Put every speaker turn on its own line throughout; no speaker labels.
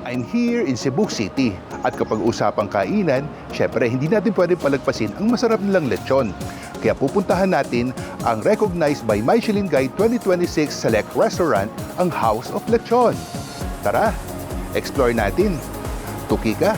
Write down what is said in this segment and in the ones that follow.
I'm here in Cebu City. At kapag usapang kainan, syempre hindi natin pwede palagpasin ang masarap nilang lechon. Kaya pupuntahan natin ang recognized by Michelin Guide 2026 Select Restaurant, ang House of Lechon. Tara, explore natin. Tuki ka!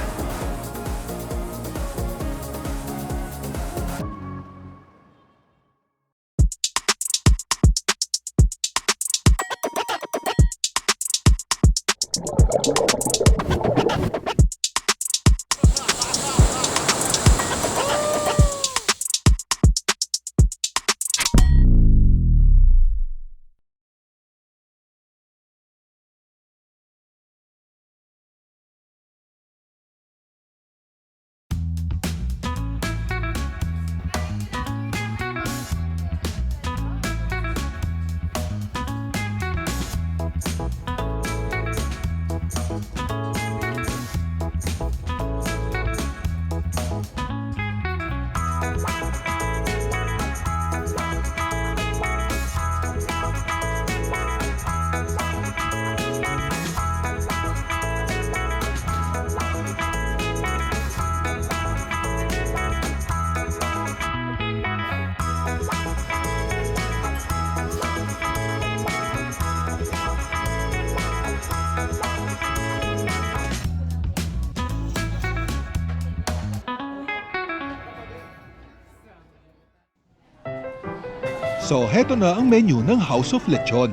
So, heto na ang menu ng House of Lechon.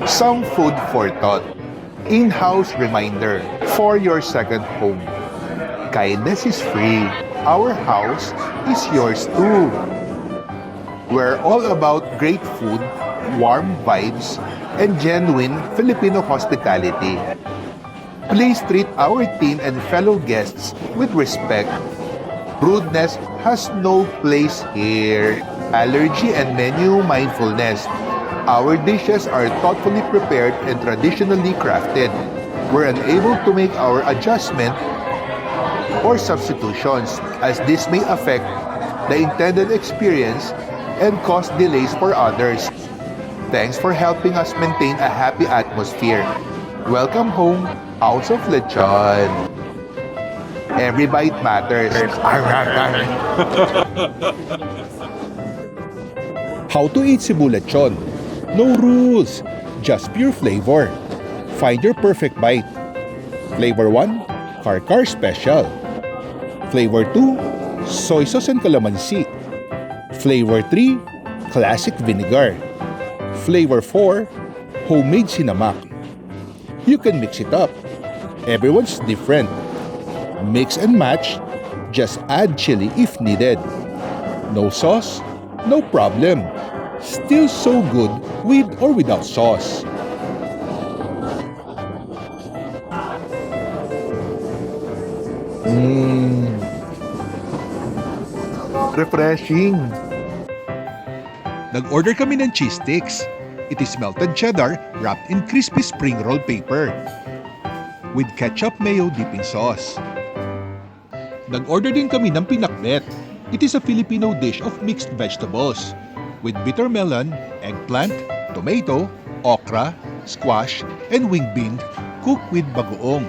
Some food for thought. In-house reminder for your second home. Kindness is free. Our house is yours too. We're all about great food, warm vibes, and genuine Filipino hospitality. Please treat our team and fellow guests with respect. Rudeness has no place here. Allergy and menu mindfulness. Our dishes are thoughtfully prepared and traditionally crafted. We're unable to make our adjustment or substitutions as this may affect the intended experience and cause delays for others. Thanks for helping us maintain a happy atmosphere. Welcome home, House of Lechon. Every bite matters.
How to eat Cebu Lechon? No rules, just pure flavor. Find your perfect bite. Flavor 1, Karkar Special. Flavor 2, Soy Sauce and Calamansi. Flavor 3, Classic Vinegar. Flavor 4, Homemade Sinamak. You can mix it up. Everyone's different. Mix and match. Just add chili if needed. No sauce? No problem. Still so good with or without sauce.
Refreshing.
Nag-order kami ng cheese sticks. It is melted cheddar wrapped in crispy spring roll paper with ketchup mayo dipping sauce. Nag-order din kami ng pinakbet. It is a Filipino dish of mixed vegetables with bitter melon, eggplant, tomato, okra, squash, and wing bean cooked with bagoong.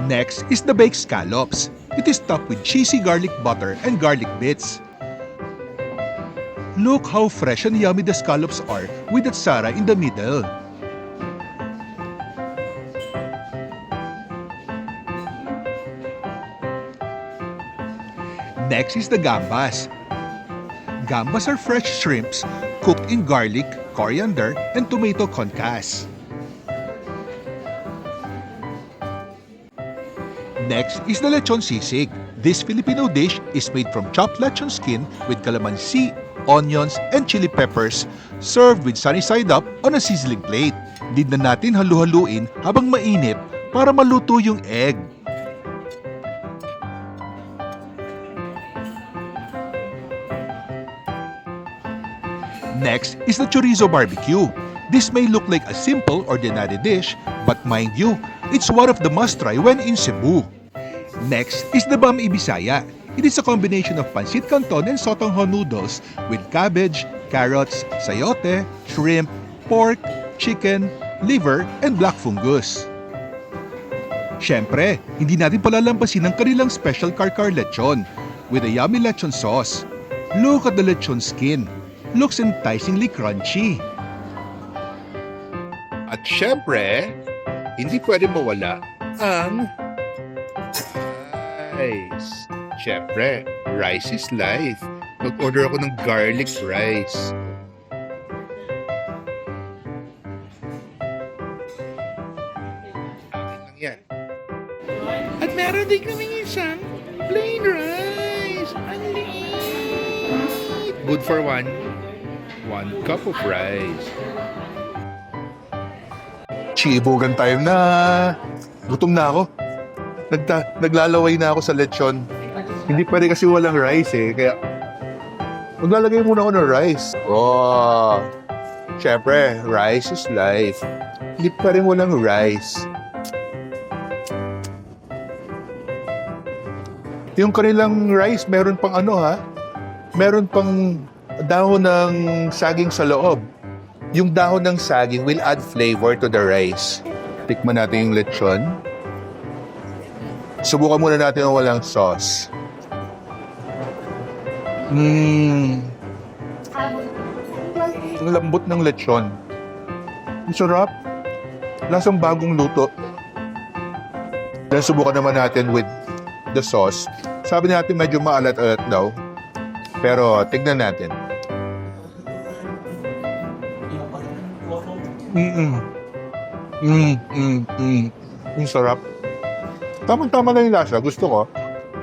Next is the baked scallops. It is topped with cheesy garlic butter and garlic bits. Look how fresh and yummy the scallops are with that sara in the middle. Next is the gambas. Gambas are fresh shrimps cooked in garlic, coriander, and tomato concasse. Next is the lechon sisig. This Filipino dish is made from chopped lechon skin with calamansi, onions, and chili peppers served with sunny side up on a sizzling plate. Need na natin halu-haluin habang mainit para maluto yung egg. Next is the chorizo barbecue. This may look like a simple ordinary dish, but mind you, it's one of the must-try when in Cebu. Next is the bami bisaya. It is a combination of pancit canton and sotonghon noodles with cabbage, carrots, sayote, shrimp, pork, chicken, liver, and black fungus. Siyempre, hindi natin palalampasin ang kanilang special karkar lechon with a yummy lechon sauce. Look at the lechon skin. Looks enticingly crunchy.
At syempre, hindi pwede mawala ang rice. Syempre, rice is life. Nag-order ako ng garlic rice. Akin lang yan. At meron din kami isang plain rice. Ang liit. Good for one cup of rice. Chibugan time na. Gutom na ako. Naglalaway na ako sa lechon. Hindi pwede kasi walang rice eh. Kaya maglalagay muna ako ng rice. Oh, syempre, rice is life. Hindi pwede walang rice. Yung kanilang rice, meron pang ano ha? Meron pang dahon ng saging sa loob. Yung dahon ng saging will add flavor to the rice. Tikman natin yung lechon. Subukan muna natin ang walang sauce. Ang lambot ng lechon. Ang sarap. Lasang bagong luto. Then subukan naman natin with the sauce. Sabi natin medyo maalat-alat daw. Pero tignan natin. Ang sarap. Tama-tama na yung lasa. Gusto ko.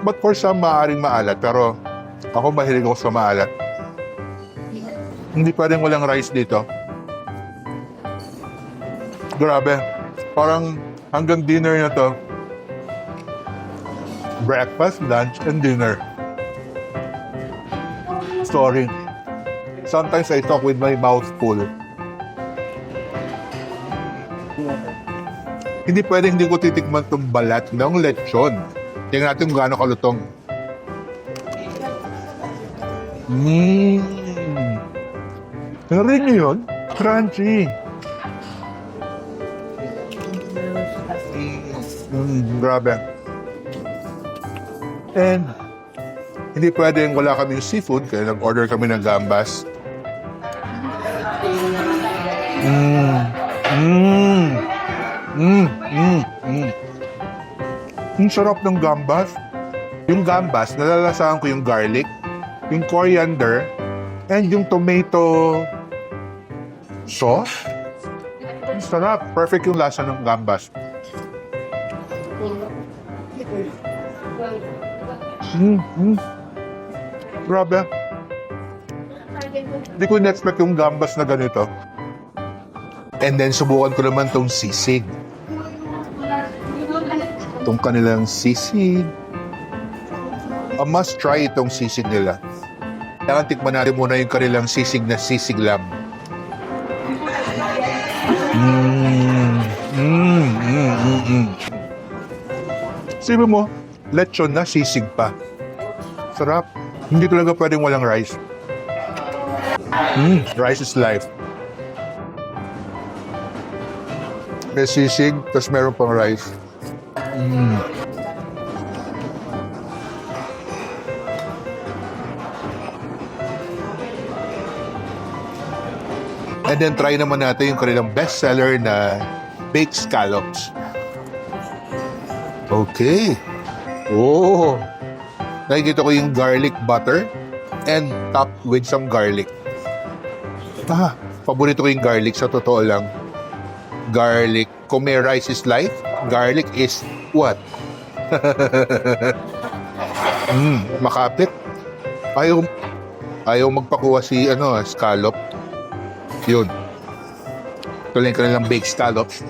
But for some, maaaring maalat. Pero ako mahilig ako sa maalat. Hindi pwedeng walang rice dito. Grabe. Parang hanggang dinner na to. Breakfast, lunch, and dinner. Sorry. Sometimes I talk with my mouth full. Hindi pwedeng hindi ko titikman itong balat ng lechon. Tingnan natin kung gaano kalutong. Narinig niyo yun? Crunchy. Grabe. And hindi pwedeng wala kaming seafood kaya nag-order kami ng gambas. Ang sarap ng gambas. Yung gambas, nalalasahan ko yung garlic, yung coriander, and yung tomato sauce. Ang sarap. Perfect yung lasa ng gambas. Grabe. Hindi ko in-expect yung gambas na ganito. And then, subukan ko naman tong sisig. Itong kanilang sisig. A must try itong sisig nila. Kailangan tikman natin muna yung kanilang sisig na sisig lamb. Sabi mo, lechon na sisig pa. Sarap. Hindi talaga pwedeng walang rice. Rice is life. May sisig, tapos meron pang rice. And then try naman natin yung kanilang bestseller na baked scallops. Okay. Oh. Nakikita ko yung garlic butter and topped with some garlic. Paborito ko yung garlic sa totoo lang. Garlic. Kung may rice is life, garlic is what? Makapit. Ayaw magpakuha si scallop. Yun. Tuloy ka nilang baked scallops.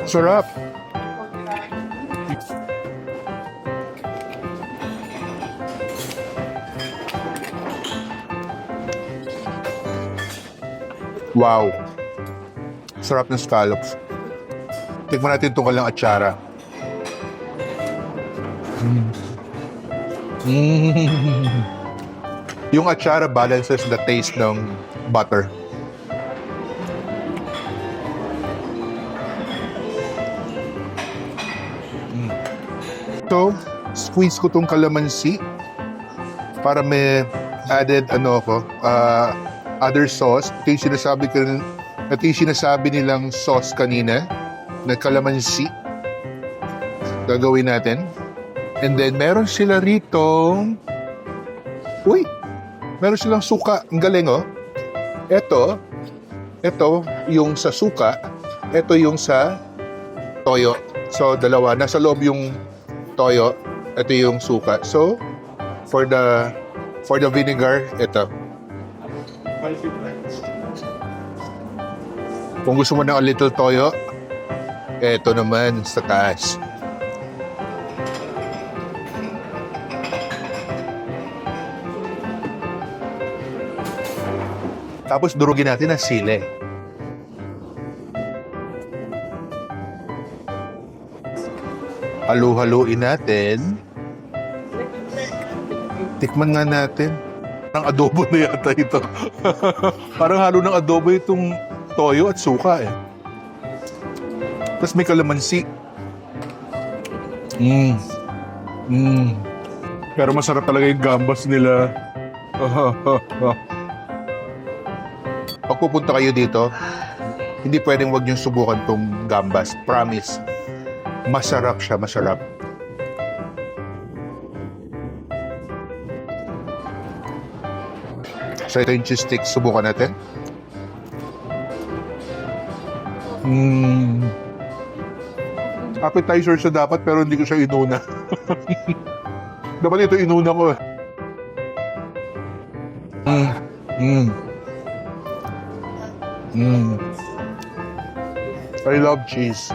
Sarap. Wow. Sarap ng scallops. Tikman natin itong kalang atsara. Yung atsara balances the taste ng butter. So, squeeze ko tong kalamansi para may added other sauce. Ito yung sinasabi nilang sauce kanina na kalamansi. Gagawin natin. And then, meron sila rito. Meron silang suka. Ang galing, oh. Ito yung sa suka. Ito yung sa toyo. So, dalawa. Nasa loob yung toyo. Ito yung suka. So, for the vinegar, ito. Kung gusto mo ng a little toyo, ito naman sa taas. Tapos durugin natin ang sili. Halu-haluin natin. Tikman nga natin. Parang adobo na yata ito. Parang halo ng adobo itong toyo at suka eh. Tapos may kalamansi. Pero masarap talaga yung gambas nila. Pag pupunta kayo dito, hindi pwedeng wag niyong subukan tong gambas. Promise. Masarap siya, masarap. So ito yung cheese stick. Subukan natin. Appetizer siya dapat pero hindi ko siya inuna. Dapat ito inuna ko. I love cheese.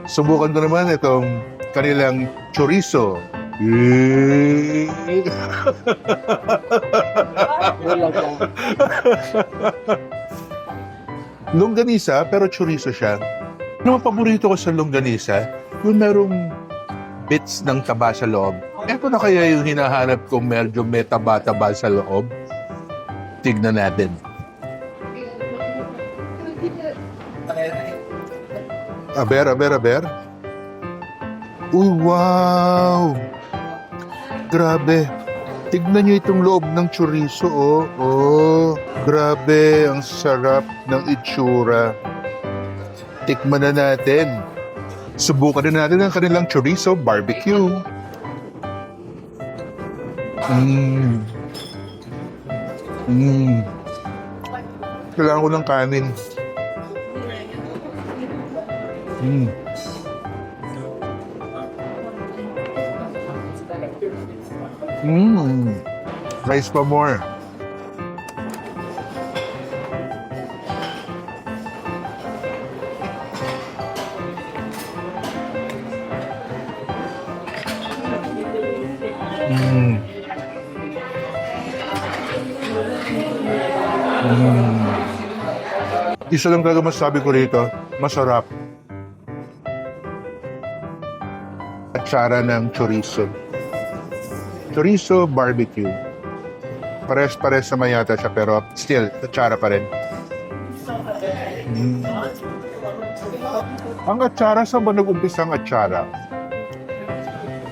Subukan ko naman itong kanilang chorizo. Longganisa, pero chorizo siya. Ano ang paborito ko sa longganisa? Yung merong bits ng taba sa loob. Ito na kaya yung hinahanap kong medyo may taba-taba sa loob. Tignan natin. Aber. Uy, wow! Grabe. Tignan nyo itong loob ng chorizo, oh. Oh, grabe. Ang sarap ng itsura. Tikman na natin. Subukan na natin ang kanilang chorizo barbecue. Kailangan ko ng kanin. Rice pa more. Isa lang talaga masasabi ko rito, masarap. Atsara ng chorizo. Chorizo barbecue. Pares-pares naman yata siya pero still, atsara pa rin. Ang atsara, saan ba nag-umpisa ang atsara?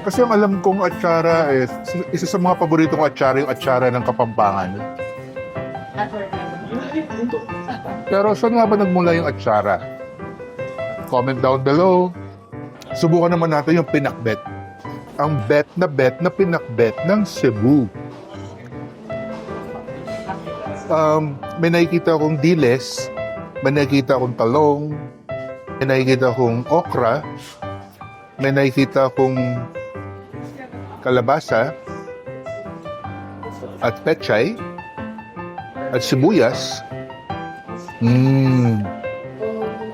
Kasi ang alam kong atsara is, isa sa mga paboritong atsara, yung atsara ng Kapampangan. Pero saan nga ba nagmula yung atsara? Comment down below. Subukan naman natin yung pinakbet. Ang bet na pinakbet ng Cebu. May nakikita akong diles, may nakikita akong talong, May nakikita kong okra. May nakikita kong kalabasa at pechay at sibuyas.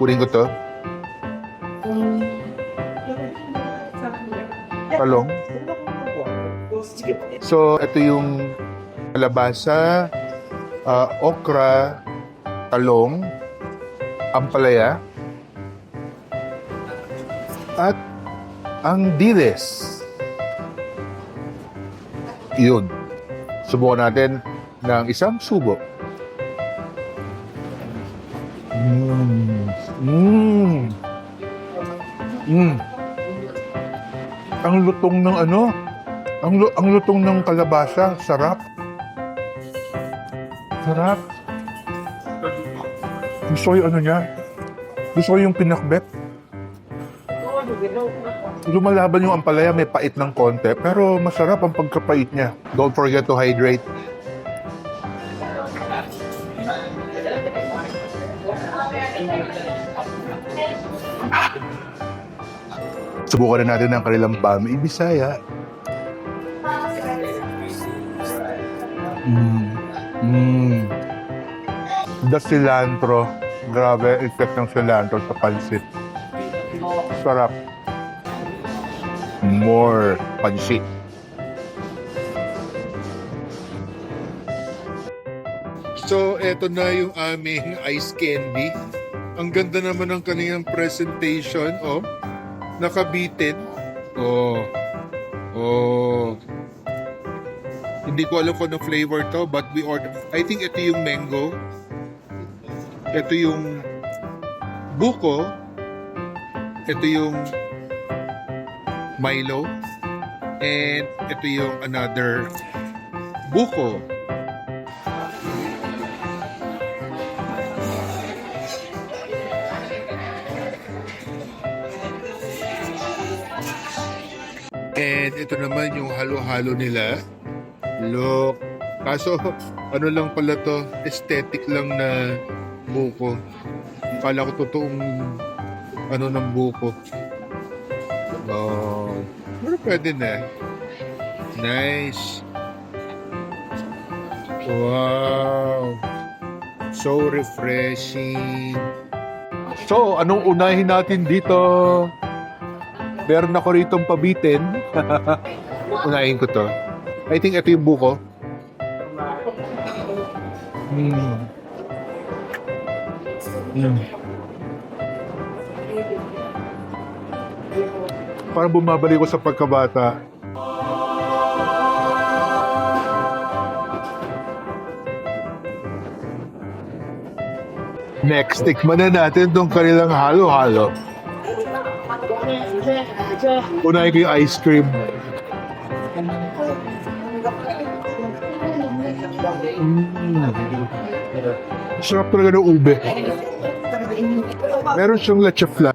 Kunin ko to. Talong. So, ito yung kalabasa, okra, talong, ampalaya, at ang diles. Yun. Subukan natin ng isang subo. Ang lutong ng ang lutong ng kalabasa, sarap. Sarap. Gusto ko yung niya. Gusto ko yung pinakbet. Lumalaban yung ampalaya, may pait ng konti, pero masarap ang pagkapait niya. Don't forget to hydrate. Subukan na natin ang kanilang Bami Bisaya. The cilantro. Grabe, effect ng cilantro sa pansit. Sarap. More pansit. So, eto na yung aming ice candy. Ang ganda naman ng kanilang presentation. Oh, nakabitin. Oh. Hindi ko alam kung anong flavor to, but we ordered. I think ito yung mango. Ito yung buko. Ito yung Milo. And ito yung another buko. And ito naman yung halo-halo nila. Look. Kaso, ano lang pala to, aesthetic lang na buko. Kala ko totoong ng buko. Oh, pero pwede na. Nice. Wow. So refreshing. So, anong unahin natin dito? Meron ako rito pabitin. Unahin ko to. I think ito yung buko. Parang bumabalik ko sa pagkabata. Next, tikman na natin itong kanilang halo-halo. Unahin ko yung ice cream. Sarap talaga ng ube. Meron siyang leche flan.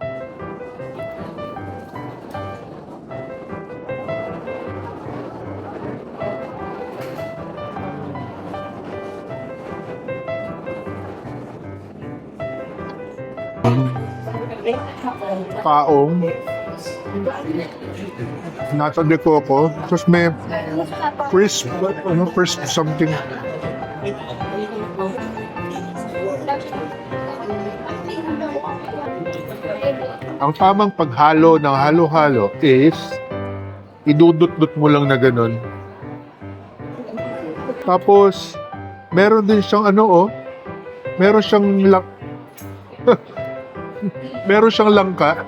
Paong. Nasa de coco. Tapos may crisp something. Ang tamang paghalo ng halo-halo is idudut-dut mo lang na ganun. Tapos meron din siyang meron siyang meron siyang langka.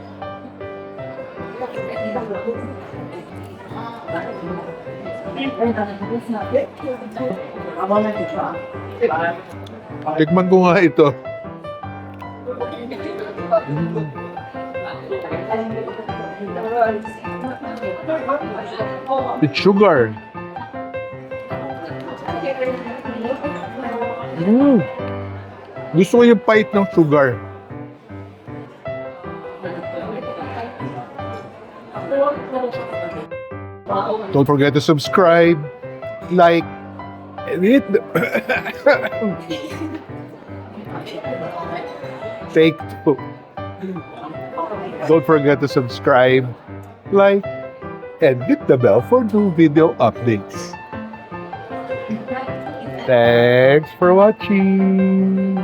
Tikman ko nga ito. It's sugar. Gusto ko yung pait ng sugar. Don't forget to subscribe, like, and hit the Take two. Don't forget to subscribe, like, and hit the bell for new video updates. Thanks for watching.